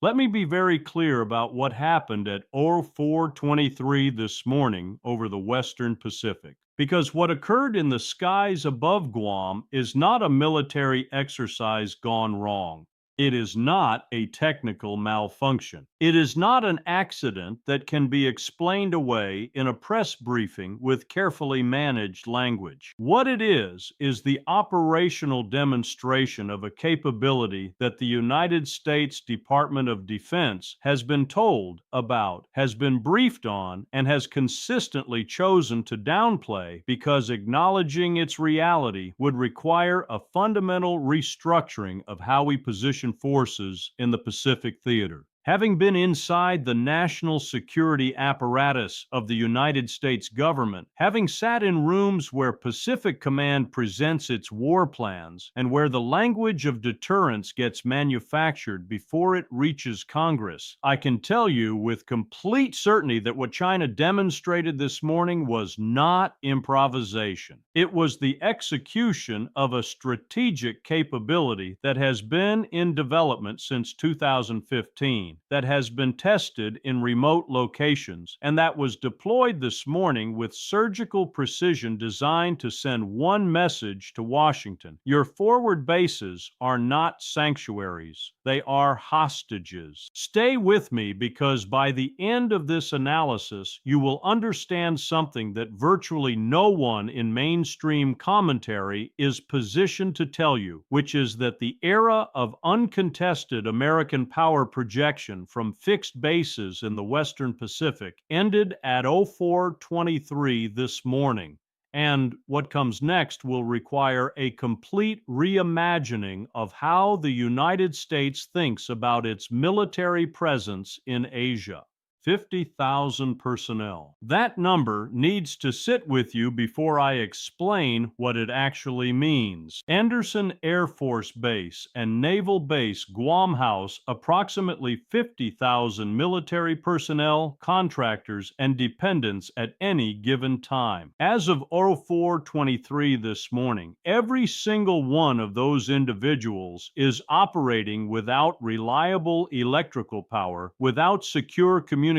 Let me be very clear about what happened at 04:23 this morning over the Western Pacific. Because what occurred in the skies above Guam is not a military exercise gone wrong. It is not a technical malfunction. It is not an accident that can be explained away in a press briefing with carefully managed language. What it is the operational demonstration of a capability that the United States Department of Defense has been told about, has been briefed on, and has consistently chosen to downplay because acknowledging its reality would require a fundamental restructuring of how we position forces in the Pacific theater. Having been inside the national security apparatus of the United States government, having sat in rooms where Pacific Command presents its war plans, and where the language of deterrence gets manufactured before it reaches Congress, I can tell you with complete certainty that what China demonstrated this morning was not improvisation. It was the execution of a strategic capability that has been in development since 2015. That has been tested in remote locations and that was deployed this morning with surgical precision designed to send one message to Washington. Your forward bases are not sanctuaries. They are hostages. Stay with me because by the end of this analysis, you will understand something that virtually no one in mainstream commentary is positioned to tell you, which is that the era of uncontested American power projection from fixed bases in the Western Pacific ended at 04:23 this morning. And what comes next will require a complete reimagining of how the United States thinks about its military presence in Asia. 50,000 personnel. That number needs to sit with you before I explain what it actually means. Andersen Air Force Base and Naval Base Guam House approximately 50,000 military personnel, contractors, and dependents at any given time. As of 04:23 this morning, every single one of those individuals is operating without reliable electrical power, without secure communications,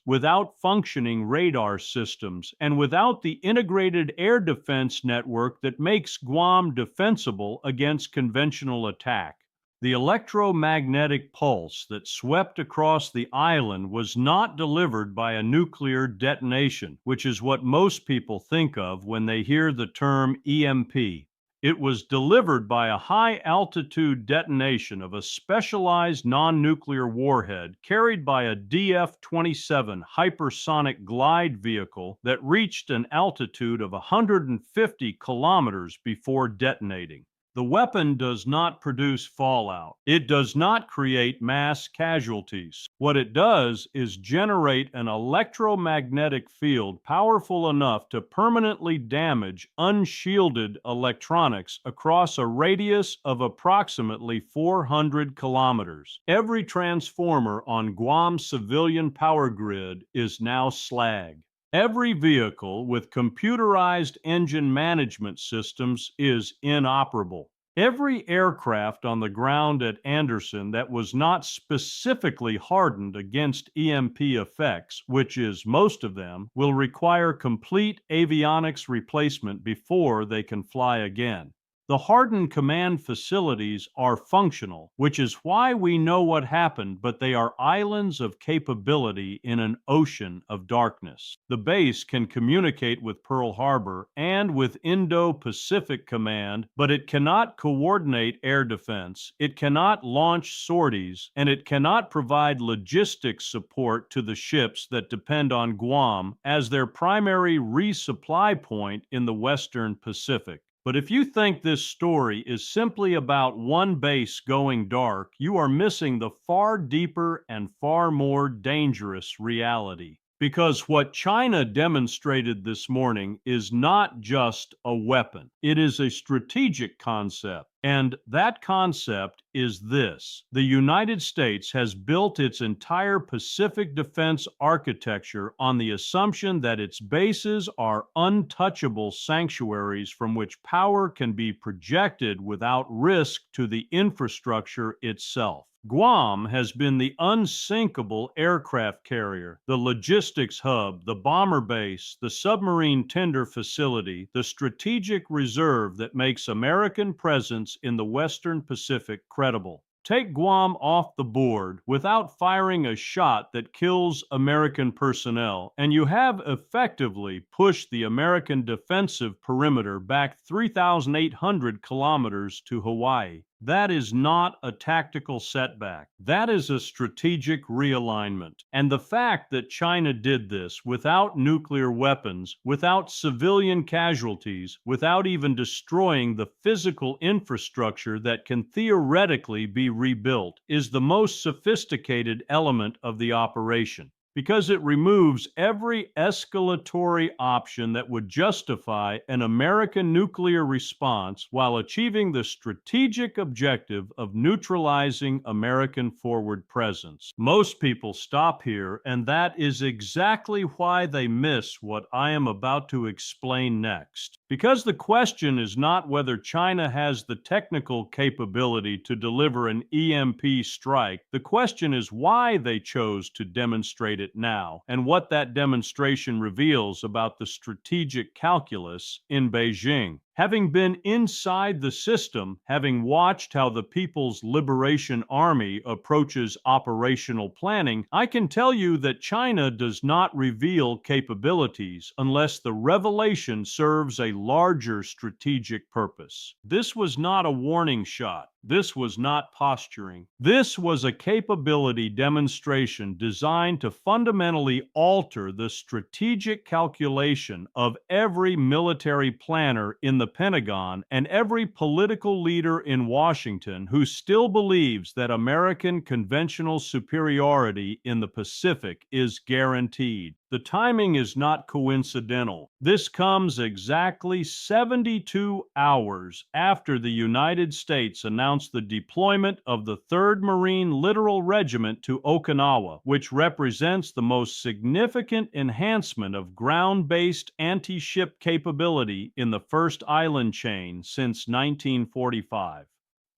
without functioning radar systems, and without the integrated air defense network that makes Guam defensible against conventional attack. The electromagnetic pulse that swept across the island was not delivered by a nuclear detonation, which is what most people think of when they hear the term EMP. It was delivered by a high-altitude detonation of a specialized non-nuclear warhead carried by a DF-27 hypersonic glide vehicle that reached an altitude of 150 kilometers before detonating. The weapon does not produce fallout. It does not create mass casualties. What it does is generate an electromagnetic field powerful enough to permanently damage unshielded electronics across a radius of approximately 400 kilometers. Every transformer on Guam's civilian power grid is now slag. Every vehicle with computerized engine management systems is inoperable. Every aircraft on the ground at Andersen that was not specifically hardened against EMP effects, which is most of them, will require complete avionics replacement before they can fly again. The hardened command facilities are functional, which is why we know what happened, but they are islands of capability in an ocean of darkness. The base can communicate with Pearl Harbor and with Indo-Pacific Command, but it cannot coordinate air defense, it cannot launch sorties, and it cannot provide logistics support to the ships that depend on Guam as their primary resupply point in the Western Pacific. But if you think this story is simply about one base going dark, you are missing the far deeper and far more dangerous reality. Because what China demonstrated this morning is not just a weapon. It is a strategic concept. And that concept is this: the United States has built its entire Pacific defense architecture on the assumption that its bases are untouchable sanctuaries from which power can be projected without risk to the infrastructure itself. Guam has been the unsinkable aircraft carrier, the logistics hub, the bomber base, the submarine tender facility, the strategic reserve that makes American presence in the Western Pacific credible. Take Guam off the board without firing a shot that kills American personnel, and you have effectively pushed the American defensive perimeter back 3,800 kilometers to Hawaii. That is not a tactical setback. That is a strategic realignment. And the fact that China did this without nuclear weapons, without civilian casualties, without even destroying the physical infrastructure that can theoretically be rebuilt, is the most sophisticated element of the operation, because it removes every escalatory option that would justify an American nuclear response while achieving the strategic objective of neutralizing American forward presence. Most people stop here, and that is exactly why they miss what I am about to explain next. Because the question is not whether China has the technical capability to deliver an EMP strike, the question is why they chose to demonstrate it now, and what that demonstration reveals about the strategic calculus in Beijing. Having been inside the system, having watched how the People's Liberation Army approaches operational planning, I can tell you that China does not reveal capabilities unless the revelation serves a larger strategic purpose. This was not a warning shot. This was not posturing. This was a capability demonstration designed to fundamentally alter the strategic calculation of every military planner in the Pentagon and every political leader in Washington who still believes that American conventional superiority in the Pacific is guaranteed. The timing is not coincidental. This comes exactly 72 hours after the United States announced the deployment of the 3rd Marine Littoral Regiment to Okinawa, which represents the most significant enhancement of ground-based anti-ship capability in the first island chain since 1945.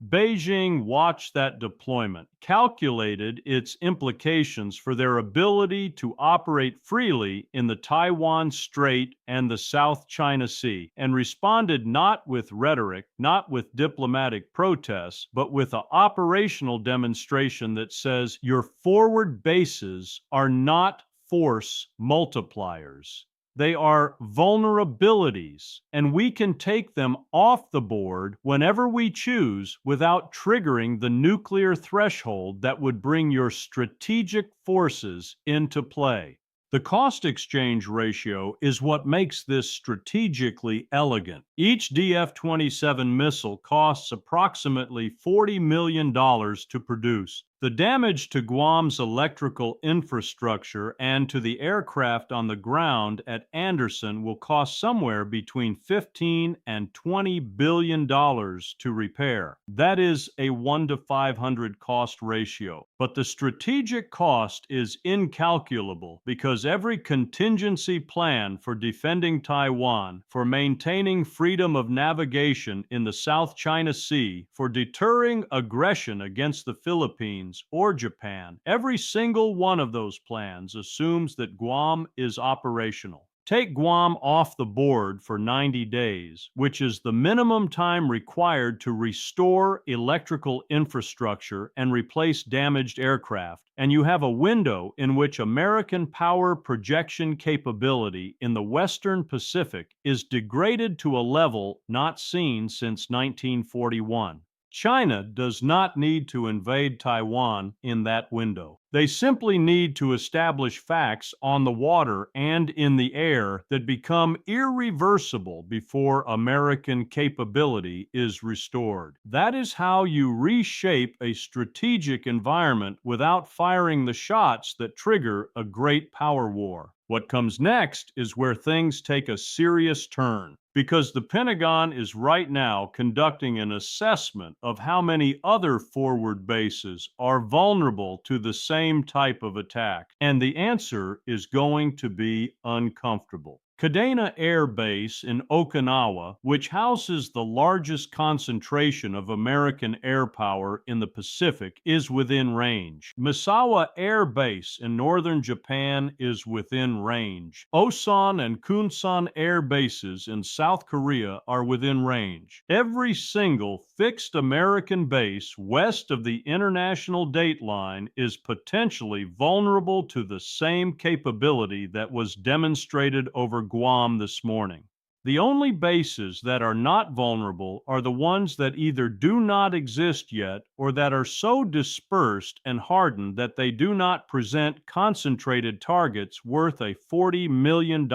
Beijing watched that deployment, calculated its implications for their ability to operate freely in the Taiwan Strait and the South China Sea, and responded not with rhetoric, not with diplomatic protests, but with an operational demonstration that says your forward bases are not force multipliers. They are vulnerabilities, and we can take them off the board whenever we choose without triggering the nuclear threshold that would bring your strategic forces into play. The cost exchange ratio is what makes this strategically elegant. Each DF-27 missile costs approximately $40 million to produce. The damage to Guam's electrical infrastructure and to the aircraft on the ground at Andersen will cost somewhere between $15 and $20 billion to repair. That is a 1 to 500 cost ratio. But the strategic cost is incalculable because every contingency plan for defending Taiwan, for maintaining freedom of navigation in the South China Sea, for deterring aggression against the Philippines, or Japan, every single one of those plans assumes that Guam is operational. Take Guam off the board for 90 days, which is the minimum time required to restore electrical infrastructure and replace damaged aircraft, and you have a window in which American power projection capability in the Western Pacific is degraded to a level not seen since 1941. China does not need to invade Taiwan in that window. They simply need to establish facts on the water and in the air that become irreversible before American capability is restored. That is how you reshape a strategic environment without firing the shots that trigger a great power war. What comes next is where things take a serious turn, because the Pentagon is right now conducting an assessment of how many other forward bases are vulnerable to the same type of attack, and the answer is going to be uncomfortable. Kadena Air Base in Okinawa, which houses the largest concentration of American air power in the Pacific, is within range. Misawa Air Base in northern Japan is within range. Osan and Kunsan Air Bases in South Korea are within range. Every single fixed American base west of the international date line is potentially vulnerable to the same capability that was demonstrated over Guam this morning. The only bases that are not vulnerable are the ones that either do not exist yet or that are so dispersed and hardened that they do not present concentrated targets worth a $40 million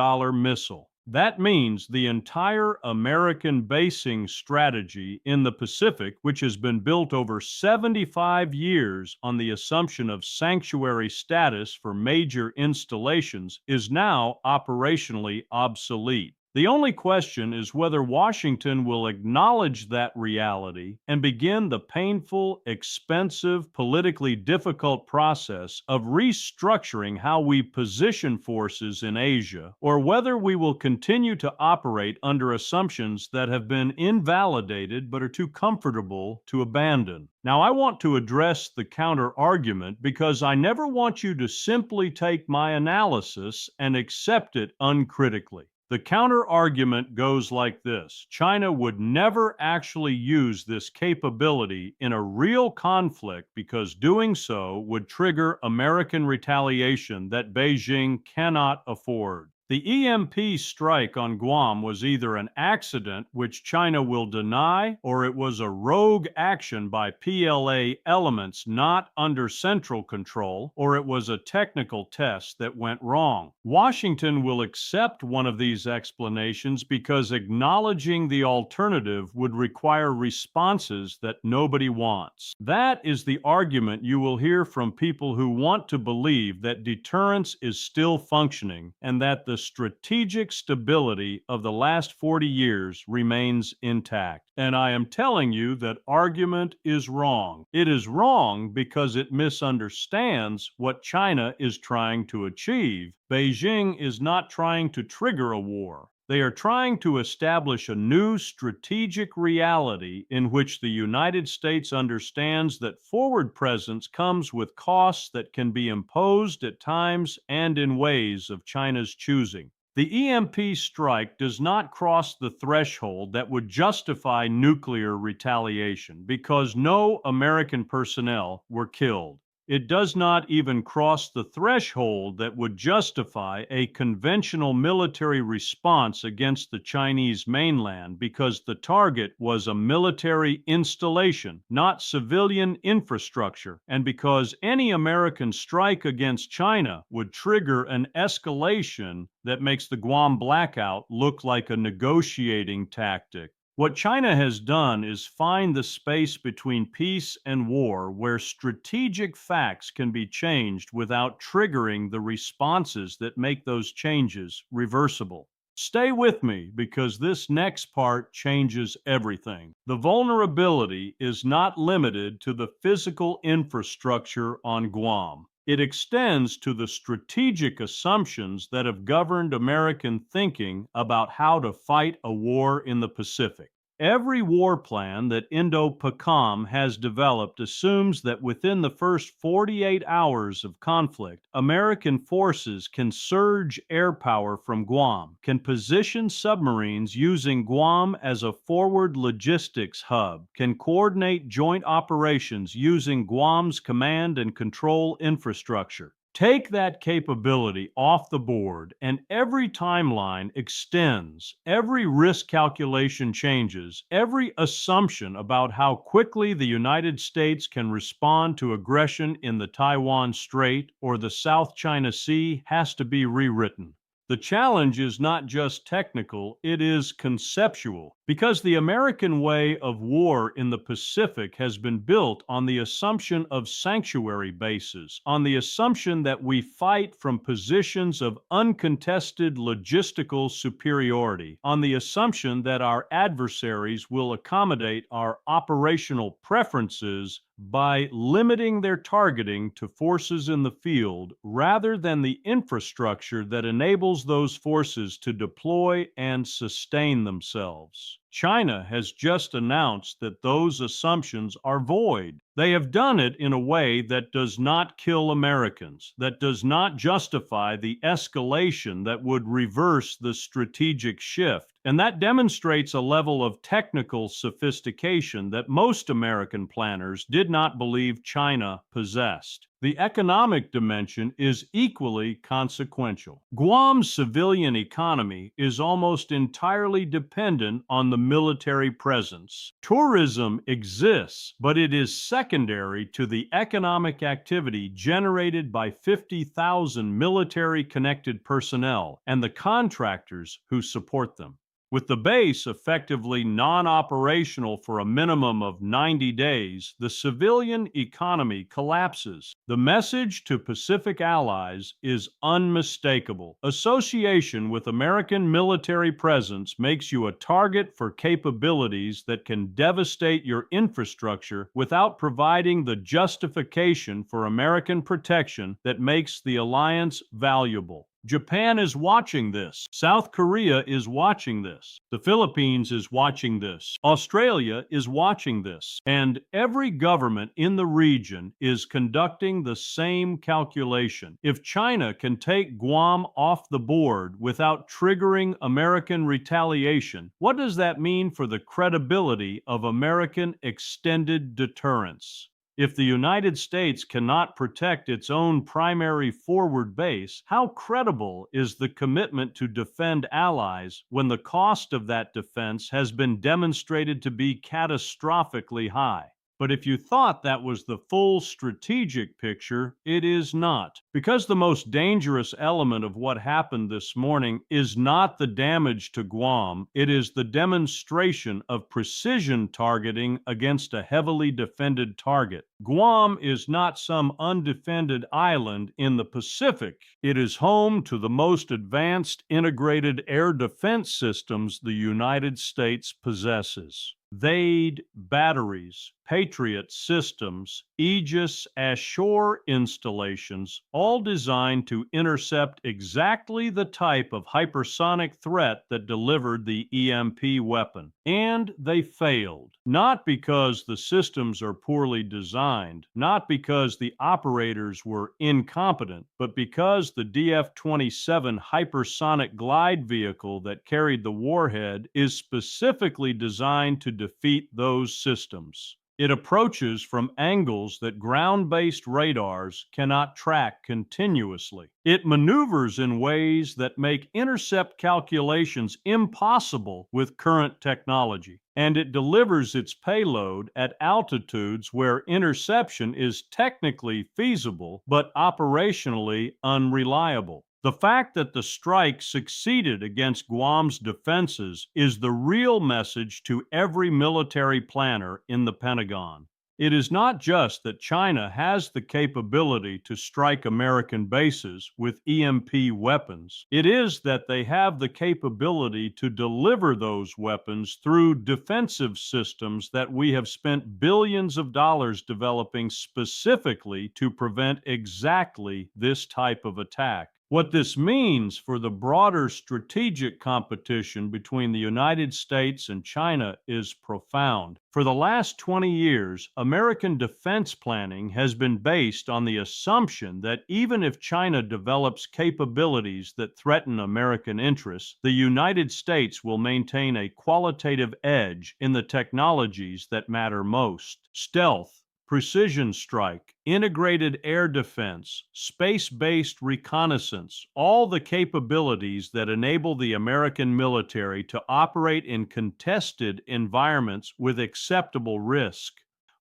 missile. That means the entire American basing strategy in the Pacific, which has been built over 75 years on the assumption of sanctuary status for major installations, is now operationally obsolete. The only question is whether Washington will acknowledge that reality and begin the painful, expensive, politically difficult process of restructuring how we position forces in Asia, or whether we will continue to operate under assumptions that have been invalidated but are too comfortable to abandon. Now, I want to address the counter-argument because I never want you to simply take my analysis and accept it uncritically. The counter-argument goes like this: China would never actually use this capability in a real conflict because doing so would trigger American retaliation that Beijing cannot afford. The EMP strike on Guam was either an accident, which China will deny, or it was a rogue action by PLA elements not under central control, or it was a technical test that went wrong. Washington will accept one of these explanations because acknowledging the alternative would require responses that nobody wants. That is the argument you will hear from people who want to believe that deterrence is still functioning and that the strategic stability of the last 40 years remains intact. And I am telling you that argument is wrong. It is wrong because it misunderstands what China is trying to achieve. Beijing is not trying to trigger a war. They are trying to establish a new strategic reality in which the United States understands that forward presence comes with costs that can be imposed at times and in ways of China's choosing. The EMP strike does not cross the threshold that would justify nuclear retaliation because no American personnel were killed. It does not even cross the threshold that would justify a conventional military response against the Chinese mainland because the target was a military installation, not civilian infrastructure, and because any American strike against China would trigger an escalation that makes the Guam blackout look like a negotiating tactic. What China has done is find the space between peace and war where strategic facts can be changed without triggering the responses that make those changes reversible. Stay with me because this next part changes everything. The vulnerability is not limited to the physical infrastructure on Guam. It extends to the strategic assumptions that have governed American thinking about how to fight a war in the Pacific. Every war plan that Indo-Pacific has developed assumes that within the first 48 hours of conflict, American forces can surge air power from Guam, can position submarines using Guam as a forward logistics hub, can coordinate joint operations using Guam's command and control infrastructure. Take that capability off the board, and every timeline extends, every risk calculation changes, every assumption about how quickly the United States can respond to aggression in the Taiwan Strait or the South China Sea has to be rewritten. The challenge is not just technical, it is conceptual, Because the American way of war in the Pacific has been built on the assumption of sanctuary bases, on the assumption that we fight from positions of uncontested logistical superiority, on the assumption that our adversaries will accommodate our operational preferences by limiting their targeting to forces in the field rather than the infrastructure that enables those forces to deploy and sustain themselves. China has just announced that those assumptions are void. They have done it in a way that does not kill Americans, that does not justify the escalation that would reverse the strategic shift. And that demonstrates a level of technical sophistication that most American planners did not believe China possessed. The economic dimension is equally consequential. Guam's civilian economy is almost entirely dependent on the military presence. Tourism exists, but it is secondary to the economic activity generated by 50,000 military-connected personnel and the contractors who support them. With the base effectively non-operational for a minimum of 90 days, the civilian economy collapses. The message to Pacific allies is unmistakable. Association with American military presence makes you a target for capabilities that can devastate your infrastructure without providing the justification for American protection that makes the alliance valuable. Japan is watching this. South Korea is watching this. The Philippines is watching this. Australia is watching this. And every government in the region is conducting the same calculation. If China can take Guam off the board without triggering American retaliation, what does that mean for the credibility of American extended deterrence? If the United States cannot protect its own primary forward base, how credible is the commitment to defend allies when the cost of that defense has been demonstrated to be catastrophically high? But if you thought that was the full strategic picture, it is not. Because the most dangerous element of what happened this morning is not the damage to Guam, it is the demonstration of precision targeting against a heavily defended target. Guam is not some undefended island in the Pacific. It is home to the most advanced integrated air defense systems the United States possesses. THAAD batteries, Patriot systems, Aegis as shore installations, all designed to intercept exactly the type of hypersonic threat that delivered the EMP weapon. And they failed. Not because the systems are poorly designed, not because the operators were incompetent, but because the DF-27 hypersonic glide vehicle that carried the warhead is specifically designed to defeat those systems. It approaches from angles that ground-based radars cannot track continuously. It maneuvers in ways that make intercept calculations impossible with current technology. And it delivers its payload at altitudes where interception is technically feasible but operationally unreliable. The fact that the strike succeeded against Guam's defenses is the real message to every military planner in the Pentagon. It is not just that China has the capability to strike American bases with EMP weapons. It is that they have the capability to deliver those weapons through defensive systems that we have spent billions of dollars developing specifically to prevent exactly this type of attack. What this means for the broader strategic competition between the United States and China is profound. For the last 20 years, American defense planning has been based on the assumption that even if China develops capabilities that threaten American interests, the United States will maintain a qualitative edge in the technologies that matter most. Stealth, precision strike, integrated air defense, space-based reconnaissance, all the capabilities that enable the American military to operate in contested environments with acceptable risk.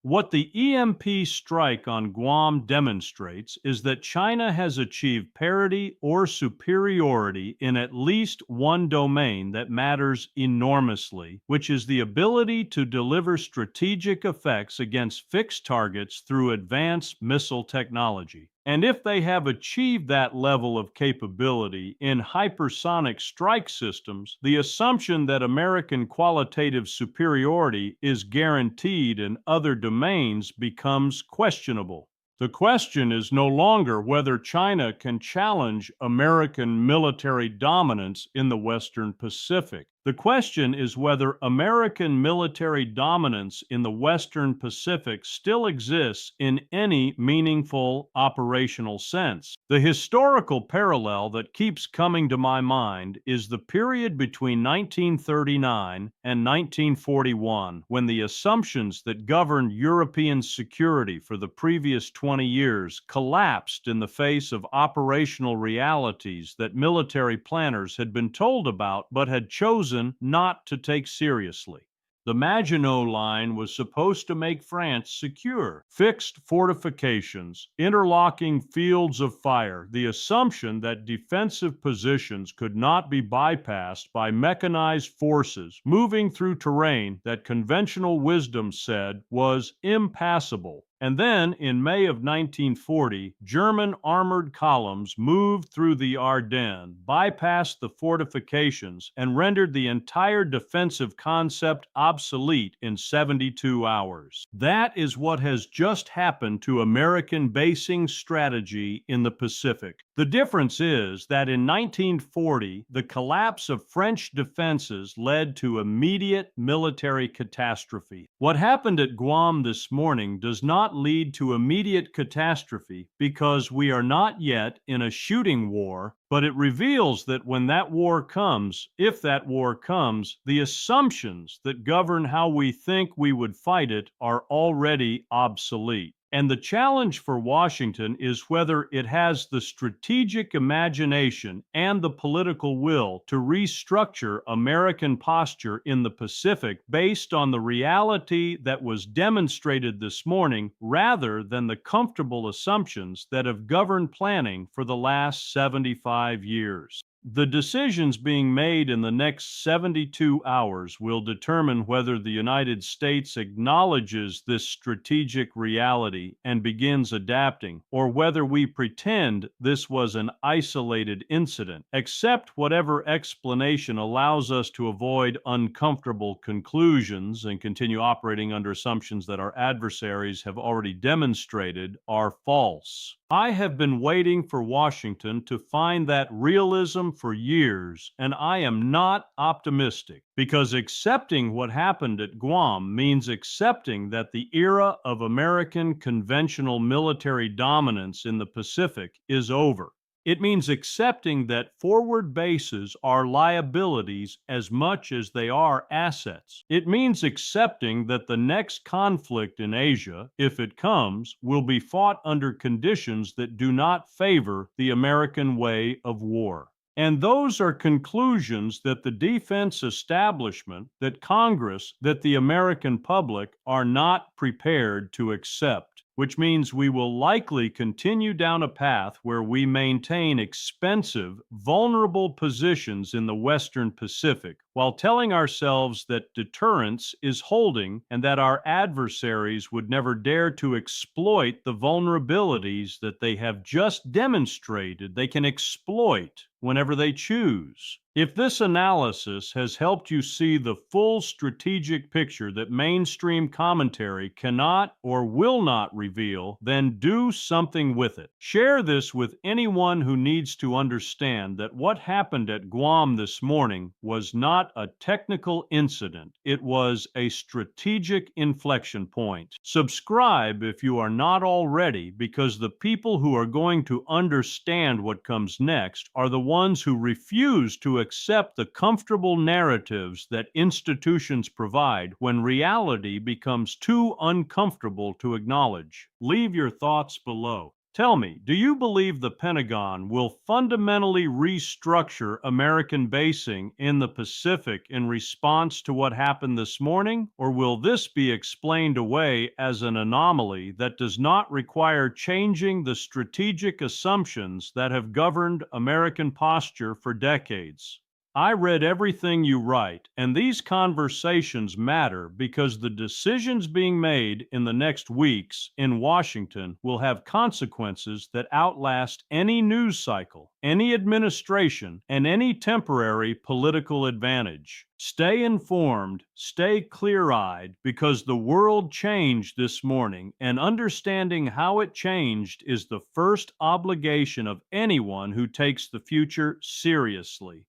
What the EMP strike on Guam demonstrates is that China has achieved parity or superiority in at least one domain that matters enormously, which is the ability to deliver strategic effects against fixed targets through advanced missile technology. And if they have achieved that level of capability in hypersonic strike systems, the assumption that American qualitative superiority is guaranteed in other domains becomes questionable. The question is no longer whether China can challenge American military dominance in the Western Pacific. The question is whether American military dominance in the Western Pacific still exists in any meaningful operational sense. The historical parallel that keeps coming to my mind is the period between 1939 and 1941, when the assumptions that governed European security for the previous 20 years collapsed in the face of operational realities that military planners had been told about but had chosen not to take seriously. The Maginot Line was supposed to make France secure. Fixed fortifications, interlocking fields of fire, the assumption that defensive positions could not be bypassed by mechanized forces moving through terrain that conventional wisdom said was impassable. And then, in May of 1940, German armored columns moved through the Ardennes, bypassed the fortifications, and rendered the entire defensive concept obsolete in 72 hours. That is what has just happened to American basing strategy in the Pacific. The difference is that in 1940, the collapse of French defenses led to immediate military catastrophe. What happened at Guam this morning does not lead to immediate catastrophe because we are not yet in a shooting war, but it reveals that when that war comes, if that war comes, the assumptions that govern how we think we would fight it are already obsolete. And the challenge for Washington is whether it has the strategic imagination and the political will to restructure American posture in the Pacific based on the reality that was demonstrated this morning rather than the comfortable assumptions that have governed planning for the last 75 years. The decisions being made in the next 72 hours will determine whether the United States acknowledges this strategic reality and begins adapting, or whether we pretend this was an isolated incident. Accept whatever explanation allows us to avoid uncomfortable conclusions and continue operating under assumptions that our adversaries have already demonstrated are false. I have been waiting for Washington to find that realism for years, and I am not optimistic, because accepting what happened at Guam means accepting that the era of American conventional military dominance in the Pacific is over. It means accepting that forward bases are liabilities as much as they are assets. It means accepting that the next conflict in Asia, if it comes, will be fought under conditions that do not favor the American way of war. And those are conclusions that the defense establishment, that Congress, that the American public are not prepared to accept, which means we will likely continue down a path where we maintain expensive, vulnerable positions in the Western Pacific, while telling ourselves that deterrence is holding and that our adversaries would never dare to exploit the vulnerabilities that they have just demonstrated they can exploit whenever they choose. If this analysis has helped you see the full strategic picture that mainstream commentary cannot or will not reveal, then do something with it. Share this with anyone who needs to understand that what happened at Guam this morning was not a technical incident. It was a strategic inflection point. Subscribe if you are not already, because the people who are going to understand what comes next are the ones who refuse to accept the comfortable narratives that institutions provide when reality becomes too uncomfortable to acknowledge. Leave your thoughts below. Tell me, do you believe the Pentagon will fundamentally restructure American basing in the Pacific in response to what happened this morning? Or will this be explained away as an anomaly that does not require changing the strategic assumptions that have governed American posture for decades? I read everything you write, and these conversations matter because the decisions being made in the next weeks in Washington will have consequences that outlast any news cycle, any administration, and any temporary political advantage. Stay informed, stay clear eyed, because the world changed this morning, and understanding how it changed is the first obligation of anyone who takes the future seriously.